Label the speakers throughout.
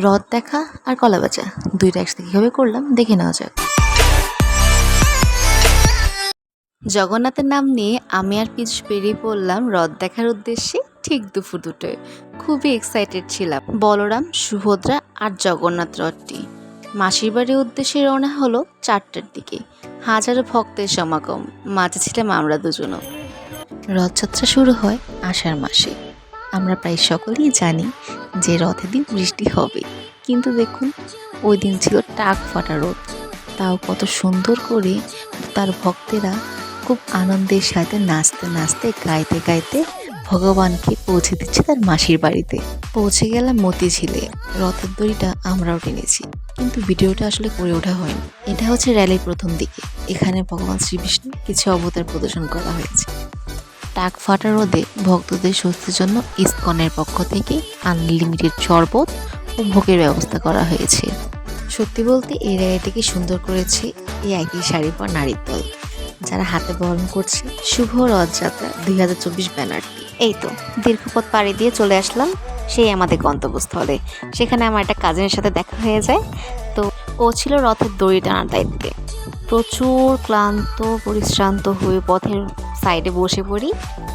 Speaker 1: হ্রদ দেখা আর কলা বেচা দুইটা একসাথে কীভাবে করলাম দেখে নেওয়া যাক। জগন্নাথের নাম নিয়ে আমি আর পিচ বেরিয়ে পড়লাম হ্রদ দেখার উদ্দেশ্যে ঠিক দুপুর দুটোয়। খুবই এক্সাইটেড ছিলাম। বলরাম, সুভদ্রা আর জগন্নাথ রথটি মাসির বাড়ির উদ্দেশ্যে রওনা হলো 4টার দিকে। হাজারো ভক্তের সমাগম, মাঝে ছিলাম আমরা দুজনও। রথযাত্রা শুরু হয় আষাঢ় মাসে। আমরা প্রায় সকলেই জানি যে রথের দিন বৃষ্টি হবে, কিন্তু দেখুন ওই দিন ছিল টাক ফাটা রোদ। তাও কত সুন্দর করে তার ভক্তেরা খুব আনন্দের সাথে নাচতে নাচতে গাইতে গাইতে ভগবানকে পৌঁছে দিচ্ছে তার মাসির বাড়িতে। পৌঁছে গেলাম মতিঝিলে। রথের দড়িটা আমরাও টেনেছি, কিন্তু ভিডিওটা আসলে করে ওঠা হয়নি। এটা হচ্ছে র্যালির প্রথম দিকে। এখানে ভগবান শ্রীবিষ্ণু কিছু অবতার প্রদর্শন করা হয়েছে। টাক ফাটা রোদে ভক্তদের স্বস্তির জন্য ইসকনের পক্ষ থেকে আনলিমিটেড শরবত ও ভোগের ব্যবস্থা করা হয়েছে। সত্যি বলতে এই র্যালিটিকে সুন্দর করেছে এই একই শাড়ি পরা নারীর দল, যারা হাতে বহন করছে শুভ রথযাত্রা 2024 ব্যানারটি। এই তো দীর্ঘ পথ পাড়ি দিয়ে চলে আসলাম সেই আমাদের গন্তব্যস্থলে। সেখানে আমার একটা কাজিনের সাথে দেখা হয়ে যায়। তো ও ছিল রথের দড়ি টানার দায়িত্বে। প্রচুর ক্লান্ত পরিশ্রান্ত হয়ে পথের সাইডে বসে পড়ি।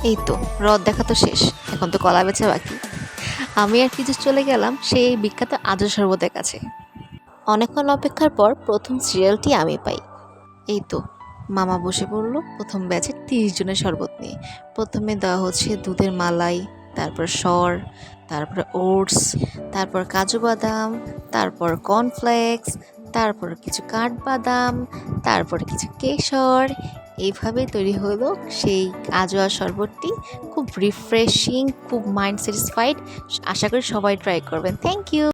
Speaker 1: এই তো রথ দেখা তো শেষ, এখন তো কলা বেচা বাকি। আমি আর কিছু চলে গেলাম সেই বিখ্যাত আজও শরবতের কাছে। অনেকক্ষণ অপেক্ষার পর প্রথম সিরিয়ালটি আমি পাই। এই তো মামা বসে পড়লো প্রথম ব্যাচে 30 জনের শরবত নিয়ে। প্রথমে দেওয়া হচ্ছে দুধের মালাই, তারপর সর, তারপর ওটস, তারপর কাজু বাদাম, তারপর কর্নফ্লেক্স, তারপর কিছু কাঠবাদাম, তারপর কিছু কেশর। এইভাবে তৈরি হলো সেই আজওয়া শরবতটি। খুব রিফ্রেশিং, খুব মাইন্ড স্যাটিসফাইড। আশা করি সবাই ট্রাই করবেন। Thank you.